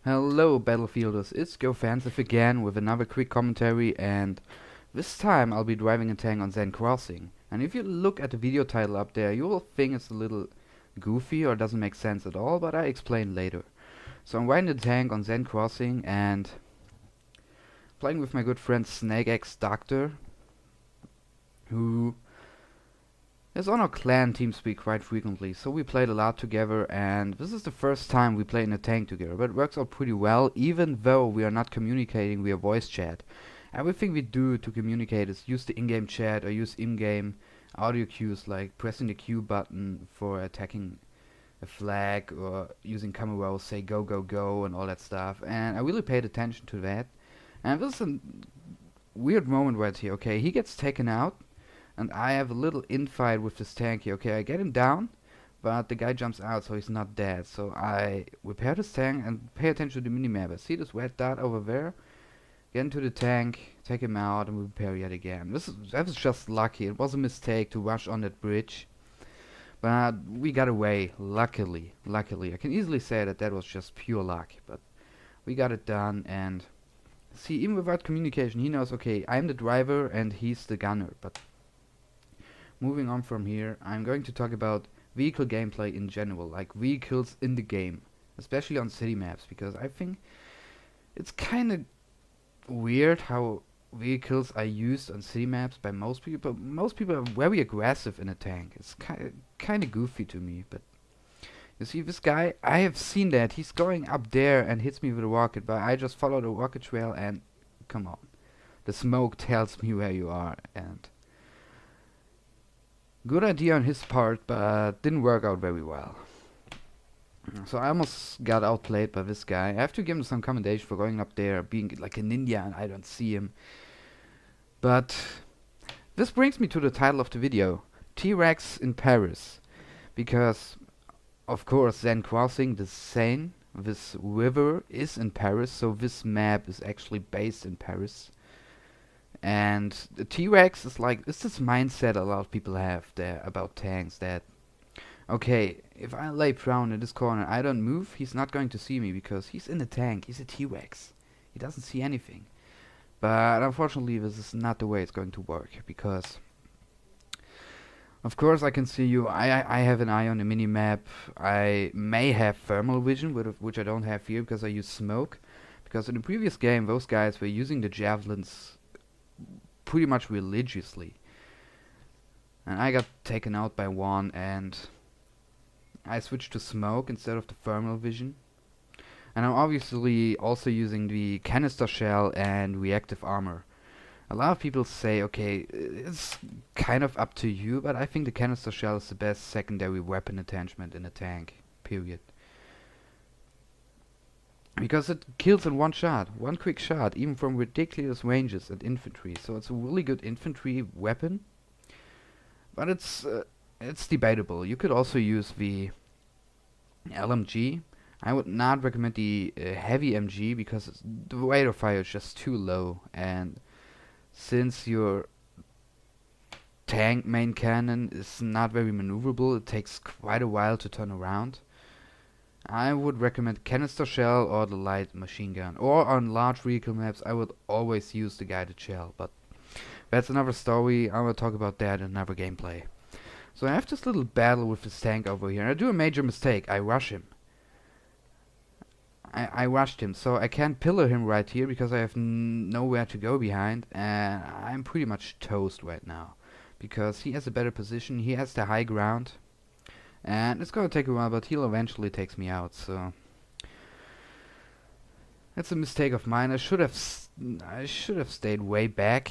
Hello Battlefielders, it's GoFansif again with another quick commentary, and this time I'll be driving a tank on Zen Crossing. And if you look at the video title up there, you will think it's a little goofy or doesn't make sense at all, but I explain later. So I'm riding the tank on Zen Crossing and playing with my good friend SnakeX Doctor, who is on our clan TeamSpeak quite frequently, so we played a lot together, and this is the first time we play in a tank together, but it works out pretty well, even though we are not communicating via voice chat. Everything we do to communicate is use the in-game chat or use in-game audio cues, like pressing the Q button for attacking a flag or using camera, say go go go and all that stuff, and I really paid attention to that. And this is a weird moment right here. Okay, he gets taken out and I have a little infight with this tank here. Okay, I get him down, but the guy jumps out, so he's not dead. So I repair this tank and pay attention to the minimap. I see this red dot over there. Get into the tank, take him out, and repair yet again. That was just lucky. It was a mistake to rush on that bridge, but we got away. Luckily, I can easily say that was just pure luck. But we got it done, and see, even without communication, he knows. Okay, I'm the driver and he's the gunner. But moving on from here, I'm going to talk about vehicle gameplay in general, like vehicles in the game, especially on city maps, because I think it's kind of weird how vehicles are used on city maps by most people. Most people are very aggressive in a tank. It's kind of goofy to me, but you see this guy, I have seen that. He's going up there and hits me with a rocket, but I just follow the rocket trail and come on. The smoke tells me where you are, and good idea on his part, but didn't work out very well. So I almost got outplayed by this guy. I have to give him some commendation for going up there, being like a ninja, and I don't see him. But this brings me to the title of the video, T-Rex in Paris. Because, of course, Zen Crossing, the Seine, this river, is in Paris, so this map is actually based in Paris. And the T-Rex is like, it's this mindset a lot of people have there about tanks that, okay, if I lay prone in this corner, I don't move, he's not going to see me because he's in the tank, he's a T-Rex. He doesn't see anything. But unfortunately this is not the way it's going to work, because of course I can see you, I have an eye on the minimap, I may have thermal vision, which I don't have here because I use smoke. Because in the previous game those guys were using the javelins pretty much religiously, and I got taken out by one, and I switched to smoke instead of the thermal vision. And I'm obviously also using the canister shell and reactive armor. A lot of people say, okay, it's kind of up to you, but I think the canister shell is the best secondary weapon attachment in a tank, period. Because it kills in one shot, one quick shot, even from ridiculous ranges at infantry. So it's a really good infantry weapon. But it's debatable. You could also use the LMG. I would not recommend the heavy MG because the rate of fire is just too low. And since your tank main cannon is not very maneuverable, it takes quite a while to turn around. I would recommend canister shell or the light machine gun. Or on large vehicle maps, I would always use the guided shell. But that's another story. I will talk about that in another gameplay. So I have this little battle with this tank over here. And I do a major mistake. I rush him. I rushed him. So I can't pillar him right here because I have nowhere to go behind. And I'm pretty much toast right now. Because he has a better position. He has the high ground. And it's gonna take a while, but he'll eventually take me out, so that's a mistake of mine. I should have stayed way back,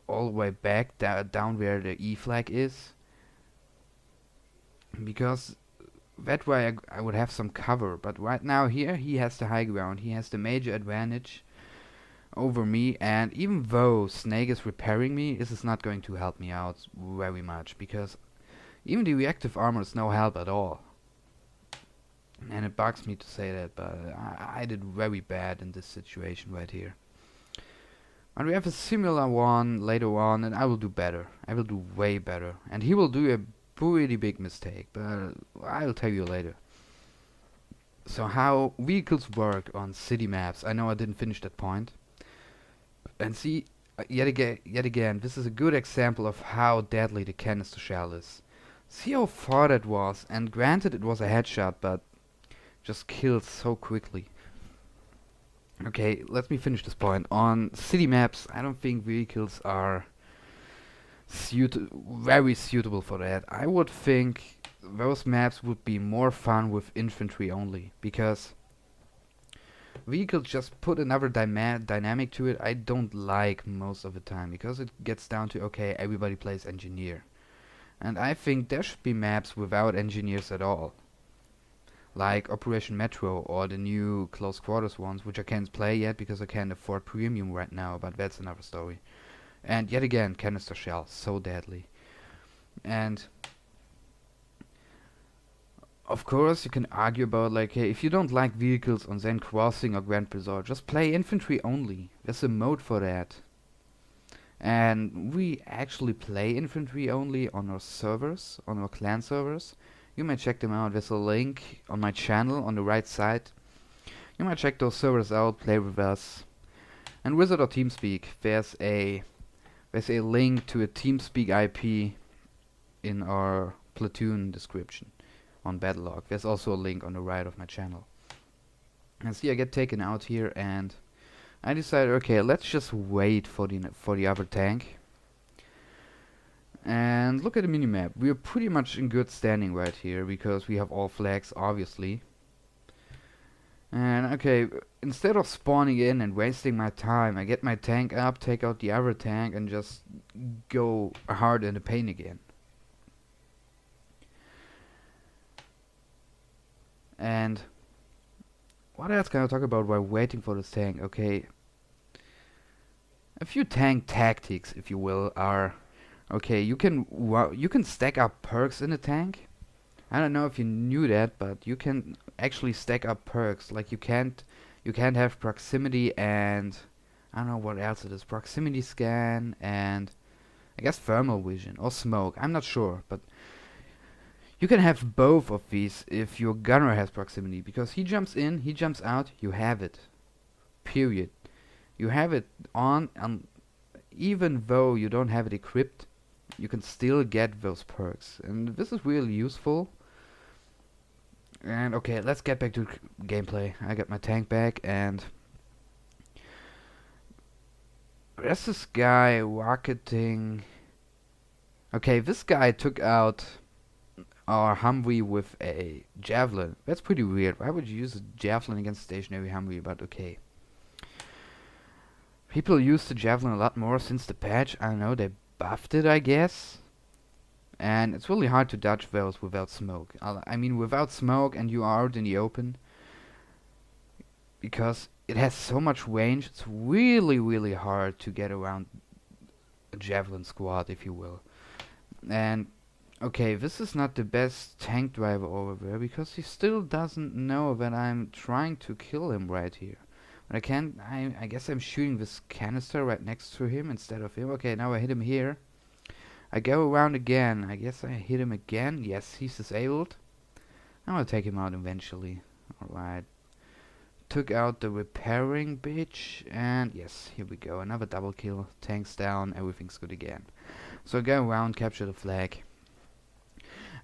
all the way back down where the E flag is, because that way I would have some cover. But right now here he has the high ground, he has the major advantage over me, and even though Snake is repairing me, this is not going to help me out very much, because even the reactive armor is no help at all. And it bugs me to say that, but I did very bad in this situation right here. And we have a similar one later on, and I will do better. I will do way better. And he will do a pretty big mistake, but I'll tell you later. So how vehicles work on city maps. I know I didn't finish that point. And see, yet again, this is a good example of how deadly the canister shell is. See how far that was, and granted it was a headshot, but just killed so quickly. Okay, let me finish this point. On city maps, I don't think vehicles are very suitable for that. I would think those maps would be more fun with infantry only, because vehicles just put another dynamic to it I don't like most of the time, because it gets down to, okay, everybody plays engineer. And I think there should be maps without engineers at all. Like Operation Metro or the new close quarters ones, which I can't play yet because I can't afford premium right now, but that's another story. And yet again, canister shell, so deadly. And of course you can argue about like, hey, if you don't like vehicles on Zen Crossing or Grand Bazaar, just play infantry only. There's a mode for that. And we actually play infantry only on our servers, on our clan servers. You might check them out. There's a link on my channel on the right side. You might check those servers out, play with us. And Wizard or TeamSpeak, there's a link to a TeamSpeak IP in our platoon description on Battlelog. There's also a link on the right of my channel. And see, I get taken out here, and I decided, okay, let's just wait for the other tank. And look at the minimap. We're pretty much in good standing right here because we have all flags, obviously. And okay, instead of spawning in and wasting my time, I get my tank up, take out the other tank, and just go hard in the paint again. And what else can I talk about while waiting for this tank? Okay, a few tank tactics, if you will, are okay. You can stack up perks in a tank. I don't know if you knew that, but you can actually stack up perks. Like you can't have proximity and I don't know what else it is. Proximity scan and I guess thermal vision or smoke. I'm not sure, but you can have both of these if your gunner has proximity, because he jumps in, he jumps out, you have it. Period. You have it on, and even though you don't have it equipped, you can still get those perks, and this is really useful. And okay, let's get back to gameplay. I got my tank back, and there's this guy rocketing. Okay, this guy took out our Humvee with a javelin. That's pretty weird. Why would you use a javelin against stationary Humvee? But okay. People use the javelin a lot more since the patch. I don't know, they buffed it, I guess. And it's really hard to dodge those without smoke. I mean, without smoke and you are out in the open, because it has so much range, it's really, really hard to get around a javelin squad, if you will. And okay, this is not the best tank driver over there, because he still doesn't know that I'm trying to kill him right here. But I guess I'm shooting this canister right next to him instead of him. Okay, now I hit him here. I go around again. I guess I hit him again. Yes, he's disabled. I'm gonna take him out eventually. Alright. Took out the repairing bitch. And yes, here we go. Another double kill. Tanks down. Everything's good again. So I go around, capture the flag.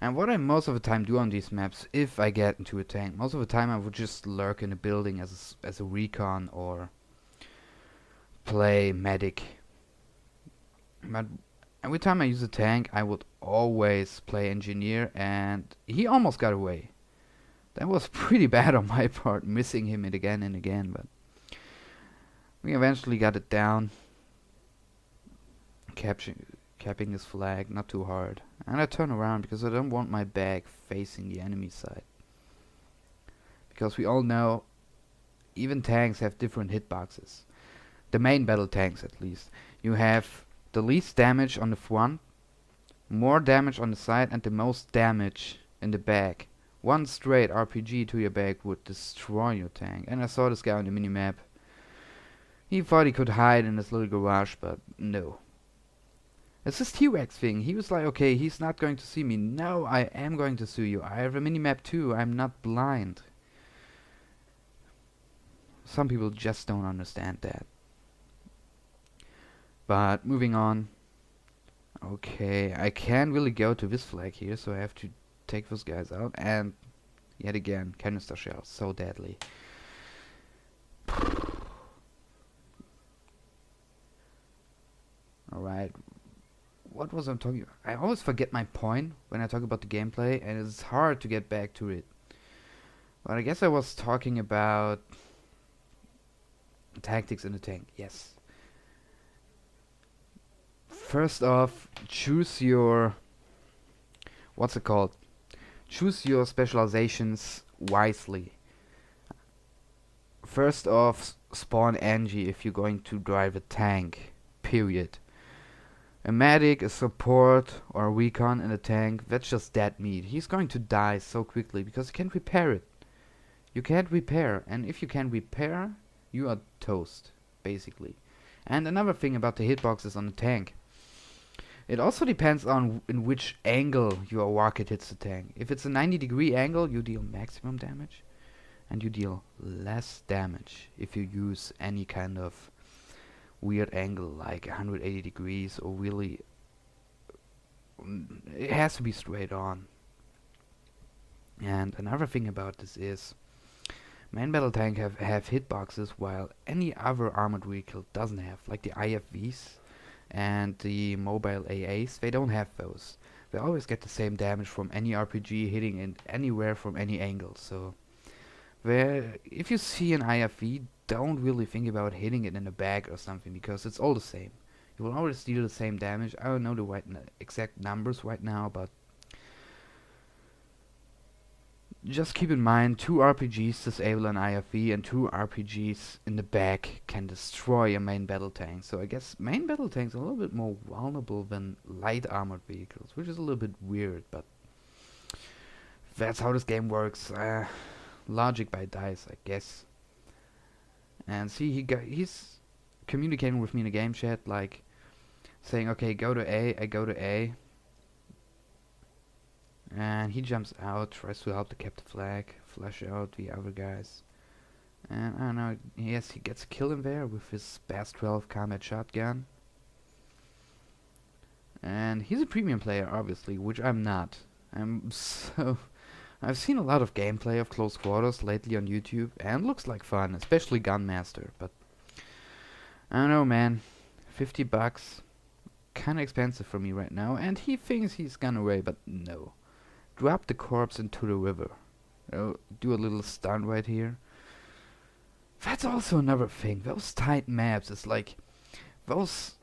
And what I most of the time do on these maps, if I get into a tank, most of the time I would just lurk in a building as a recon or play medic. But every time I use a tank, I would always play engineer, and he almost got away. That was pretty bad on my part, missing him again and again, but we eventually got it down. Capping his flag, not too hard. And I turn around because I don't want my back facing the enemy side. Because we all know, even tanks have different hitboxes. The main battle tanks, at least. You have the least damage on the front, more damage on the side, and the most damage in the back. One straight RPG to your back would destroy your tank. And I saw this guy on the minimap. He thought he could hide in this little garage, but no. It's this T-Rex thing. He was like, okay, he's not going to see me. No, I am going to see you. I have a minimap too. I'm not blind. some people just don't understand that. But moving on. Okay, I can't really go to this flag here, so I have to take those guys out. And yet again, canister shells, so deadly. Alright, what was I talking about? I always forget my point when I talk about the gameplay, and it's hard to get back to it. But I guess I was talking about tactics in the tank, yes. First off, choose your... what's it called? Choose your specializations wisely. First off, spawn Angie if you're going to drive a tank, period. A medic, a support, or a recon in a tank, that's just dead meat. He's going to die so quickly because you can't repair it. You can't repair, and if you can repair, you are toast, basically. And another thing about the hitboxes on the tank. It also depends on in which angle your rocket hits the tank. If it's a 90-degree angle, you deal maximum damage, and you deal less damage if you use any kind of weird angle like 180 degrees or really... it has to be straight on. And another thing about this is main battle tank have hitboxes while any other armored vehicle doesn't have, like the IFVs and the mobile AAs. They don't have those. They always get the same damage from any RPG hitting it anywhere from any angle. So if you see an IFV, don't really think about hitting it in the back or something, because it's all the same. You will always deal the same damage. I don't know the exact numbers right now, but just keep in mind, 2 RPGs disable an IFV and 2 RPGs in the back can destroy a main battle tank. So I guess main battle tanks are a little bit more vulnerable than light armored vehicles, which is a little bit weird, but that's how this game works. Logic by dice, I guess. And see, he's communicating with me in a game chat, like saying, okay, go to A, I go to A. And he jumps out, tries to help the captive flag, flush out the other guys. And I don't know, yes, he gets a kill in there with his BF 12 combat shotgun. And he's a premium player, obviously, which I'm not. I've seen a lot of gameplay of close quarters lately on YouTube, and looks like fun, especially Gunmaster, but I don't know, man. 50 bucks, kinda expensive for me right now, and he thinks he's gone away, but no. Drop the corpse into the river. Do a little stunt right here. That's also another thing. Those tight maps, it's like those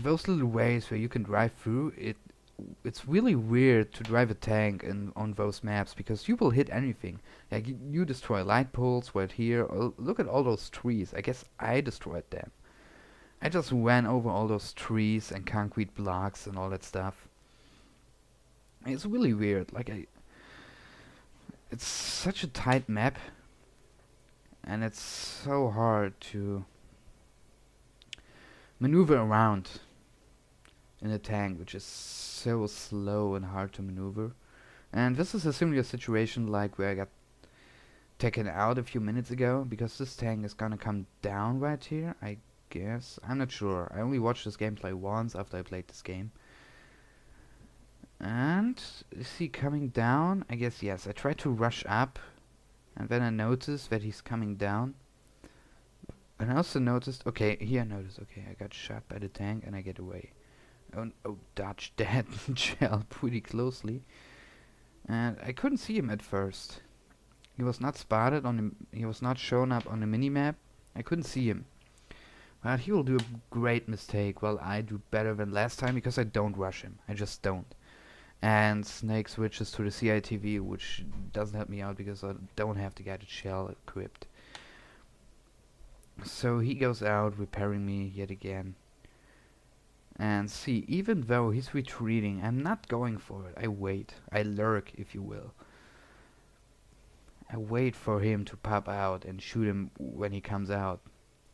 little ways where you can drive through. It's really weird to drive a tank on those maps, because you will hit anything. Like you destroy light poles right here. Look at all those trees. I guess I destroyed them. I just ran over all those trees and concrete blocks and all that stuff. It's really weird. Like it's such a tight map, and it's so hard to maneuver around in a tank, which is so slow and hard to maneuver. And this is a similar situation like where I got taken out a few minutes ago, because this tank is gonna come down right here, I guess. I'm not sure. I only watched this gameplay once after I played this game. And is he coming down? I guess yes. I tried to rush up, and then I noticed that he's coming down. And I also noticed, okay, here I noticed, okay, I got shot by the tank and I get away. Oh, dodged that shell pretty closely. And I couldn't see him at first. He was not spotted on the, he was not shown up on the minimap. I couldn't see him. But he will do a great mistake while I do better than last time, because I don't rush him. I just don't. And Snake switches to the CITV, which doesn't help me out because I don't have the guided shell equipped. So he goes out, repairing me yet again. And see, even though he's retreating, I'm not going for it. I wait. I lurk, if you will. I wait for him to pop out and shoot him when he comes out.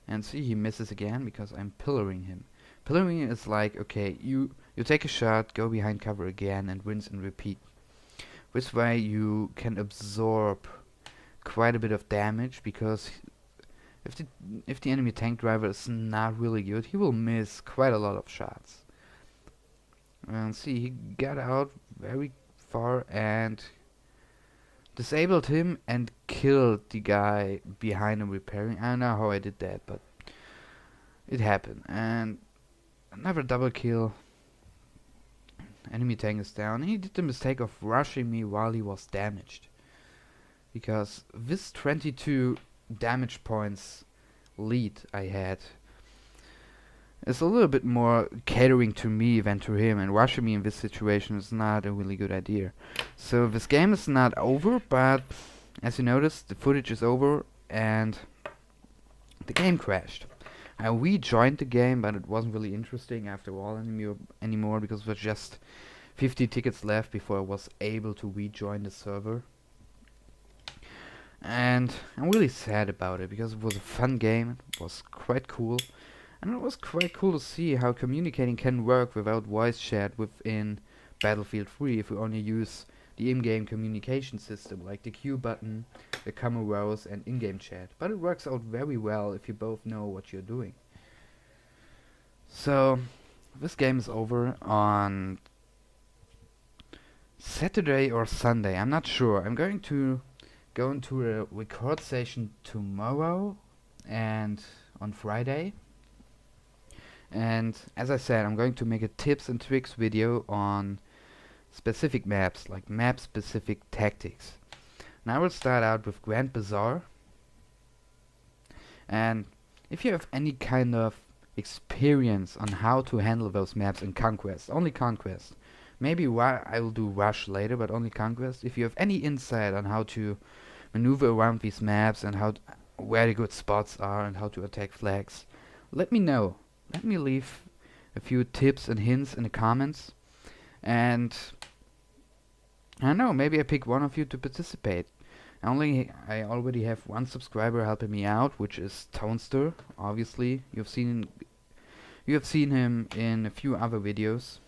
And see, he misses again because I'm pillaring him. Pillaring is like, okay, you take a shot, go behind cover again, and rinse and repeat. This way you can absorb quite a bit of damage, because If the enemy tank driver is not really good, he will miss quite a lot of shots. And see, he got out very far and disabled him and killed the guy behind him repairing. I don't know how I did that, but it happened. And another double kill. Enemy tank is down. He did the mistake of rushing me while he was damaged, because this 22 damage points lead I had is a little bit more catering to me than to him, and rushing me in this situation is not a really good idea. So this game is not over, but as you noticed, the footage is over and the game crashed. I rejoined the game, but it wasn't really interesting after all anymore, because there was just 50 tickets left before I was able to rejoin the server. And I'm really sad about it, because it was a fun game, it was quite cool, and it was quite cool to see how communicating can work without voice chat within Battlefield 3 if we only use the in-game communication system like the Q button, the camera rows and in-game chat. But it works out very well if you both know what you're doing. So this game is over on Saturday or Sunday, I'm not sure. I'm going to go into a record session tomorrow and on Friday. And as I said, I'm going to make a tips and tricks video on specific maps, like map specific tactics. Now I will start out with Grand Bazaar. And if you have any kind of experience on how to handle those maps in Conquest, only Conquest, maybe I will do Rush later, but only Conquest. If you have any insight on how to maneuver around these maps and where the good spots are and how to attack flags, let me know. Let me leave a few tips and hints in the comments, and I don't know, maybe I pick one of you to participate. I already have one subscriber helping me out, which is Townster. Obviously, you have seen him in a few other videos.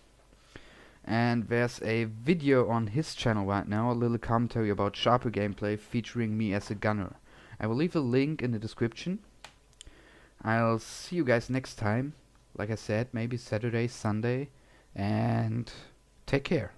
And there's a video on his channel right now, a little commentary about sharper gameplay featuring me as a gunner. I will leave a link in the description. I'll see you guys next time. Like I said, maybe Saturday, Sunday, and take care.